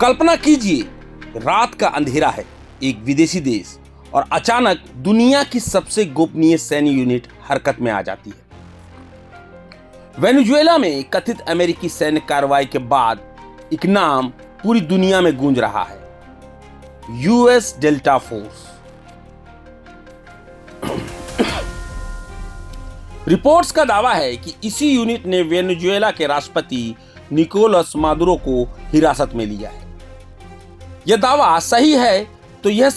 कल्पना कीजिए, रात का अंधेरा है, एक विदेशी देश, और अचानक दुनिया की सबसे गोपनीय सैन्य यूनिट हरकत में आ जाती है। वेनेजुएला में कथित अमेरिकी सैन्य कार्रवाई के बाद एक नाम पूरी दुनिया में गूंज रहा है, यूएस डेल्टा फोर्स। रिपोर्ट्स का दावा है कि इसी यूनिट ने वेनेजुएला के राष्ट्रपति निकोलस मादुरो को हिरासत में लिया है। यह दावा सही है तो यह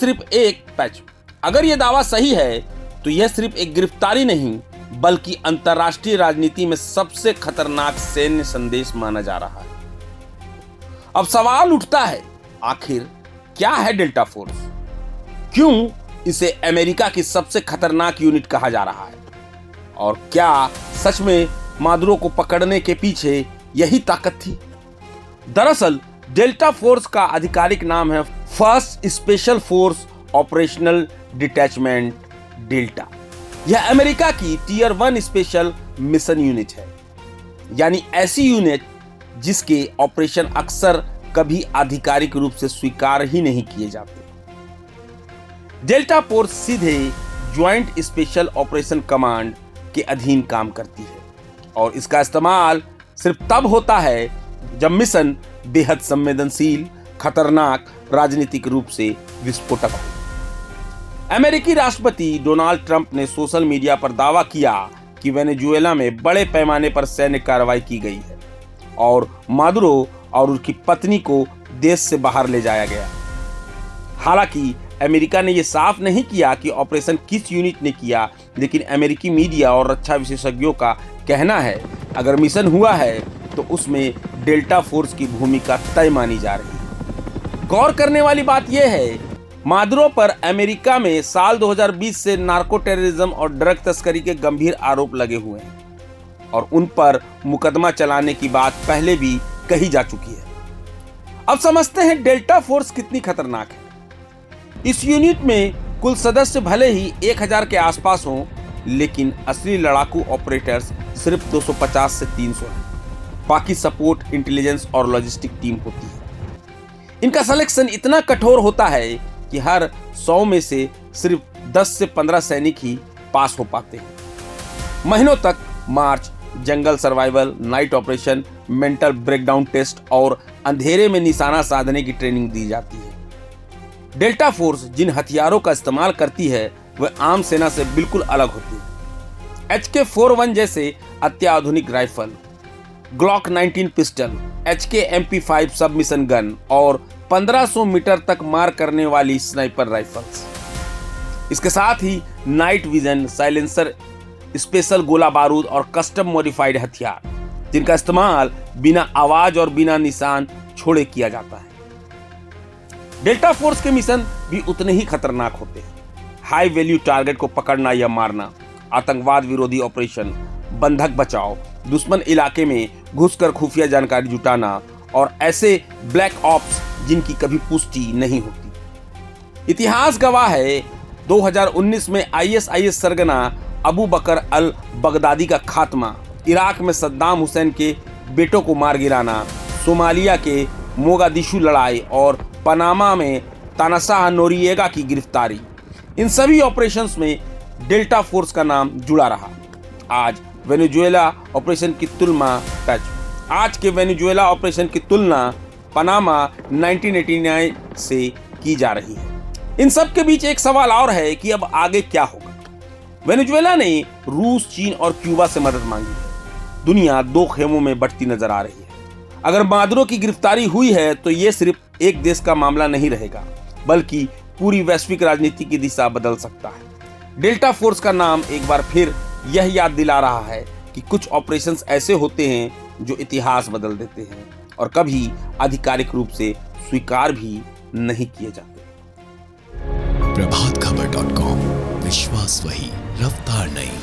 सिर्फ एक गिरफ्तारी नहीं, बल्कि अंतर्राष्ट्रीय राजनीति में सबसे खतरनाक सैन्य संदेश माना जा रहा है। अब सवाल उठता है, आखिर क्या है डेल्टा फोर्स? क्यों इसे अमेरिका की सबसे खतरनाक यूनिट कहा जा रहा है? और क्या सच में मादुरो को पकड़ने के पीछे यही ताकत थी? दरअसल डेल्टा फोर्स का आधिकारिक नाम है first special force operational detachment delta. यह अमेरिका की टियर 1 स्पेशल मिशन यूनिट है, यानी ऐसी यूनिट जिसके ऑपरेशन अक्सर कभी आधिकारिक रूप से स्वीकार ही नहीं किए जाते। डेल्टा फोर्स सीधे ज्वाइंट स्पेशल ऑपरेशन कमांड के अधीन काम करती है और इसका इस्तेमाल सिर्फ तब होता है जब मिशन बेहद संवेदनशील, खतरनाक, राजनीतिक रूप से विस्फोटक हो। अमेरिकी राष्ट्रपति डोनाल्ड ट्रंप ने सोशल मीडिया पर दावा किया कि वेनेजुएला में बड़े पैमाने पर सैन्य कार्रवाई की गई है और मादुरो और उनकी पत्नी को देश से बाहर ले जाया गया। हालांकि अमेरिका ने यह साफ नहीं किया कि ऑपरेशन किस यूनिट ने किया, लेकिन अमेरिकी मीडिया और रक्षा विशेषज्ञों का कहना है अगर मिशन हुआ है तो उसमें डेल्टा फोर्स की भूमिका तय मानी जा रही है। गौर करने वाली बात यह है, मादुरो पर अमेरिका में साल 2020 से नार्को टेररिज्म और ड्रग तस्करी के गंभीर आरोप लगे हुए हैं और उन पर मुकदमा चलाने की बात पहले भी कही जा चुकी है। अब समझते हैं डेल्टा फोर्स कितनी खतरनाक है। इस यूनिट में कुल सदस्य भले ही 1000 के आसपास हों, लेकिन असली लड़ाकू ऑपरेटर्स सिर्फ 250 से 300 हैं। बाकी सपोर्ट, इंटेलिजेंस और लॉजिस्टिक टीम होती है। इनका सिलेक्शन इतना कठोर होता है कि हर 100 में से सिर्फ 10 से 15 सैनिक ही पास हो पाते हैं। महीनों तक मार्च, जंगल survival, night operation, mental breakdown test और अंधेरे में निशाना साधने की ट्रेनिंग दी जाती है। डेल्टा फोर्स जिन हथियारों का इस्तेमाल करती है वह आम सेना से बिल्कुल अलग होती है। HK-41 जैसे अत्याधुनिक rifle, Glock 19 pistol, HK-MP5 submission gun और 1500 मीटर तक मार करने वाली स्नाइपर राइफल्स। इसके साथ ही नाइट विजन, साइलेंसर, स्पेशल गोला बारूद और कस्टम मॉडिफाइड हथियार, जिनका इस्तेमाल बिना आवाज और बिना निशान छोड़े किया जाता है। डेल्टा फोर्स के मिशन भी उतने ही खतरनाक होते हैं। हाई वैल्यू टारगेट को पकड़ना या मारना, आतंकवाद विरोधी ऑपरेशन, बंधक बचाव, दुश्मन इलाके में घुसकर खुफिया जानकारी जुटाना और ऐसे ब्लैक ऑप्स जिनकी कभी पुष्टि नहीं होती। इतिहास गवाह है 2019 में ISIS सरगना अबू बकर अल बगदादी का खात्मा, इराक में सद्दाम हुसैन के बेटों को मार गिराना, सोमालिया के मोगादिशु लड़ाई और पनामा में तानाशाह नोरिएगा की गिरफ्तारी, इन सभी ऑपरेशंस में डेल्टा फोर्स का नाम जुड़ा रहा। आज के वेनेजुएला ऑपरेशन की तुलना पनामा 1989 से की जा रही है। इन सब के बीच एक सवाल और है कि अब आगे क्या होगा। वेनेजुएला ने रूस, चीन और क्यूबा से मदद मांगी है। दुनिया दो खेमों में बंटती नजर आ रही है। अगर मादुरो की गिरफ्तारी हुई है तो यह सिर्फ एक देश का मामला नहीं रहेगा, बल्कि पूरी वैश्विक राजनीति की दिशा बदल सकता है। डेल्टा फोर्स का नाम एक बार फिर यह याद दिला रहा है कि कुछ ऑपरेशंस ऐसे होते हैं जो इतिहास बदल देते हैं और कभी आधिकारिक रूप से स्वीकार भी नहीं किए जाते। प्रभातखबर.com, विश्वास वही, रफ्तार नहीं।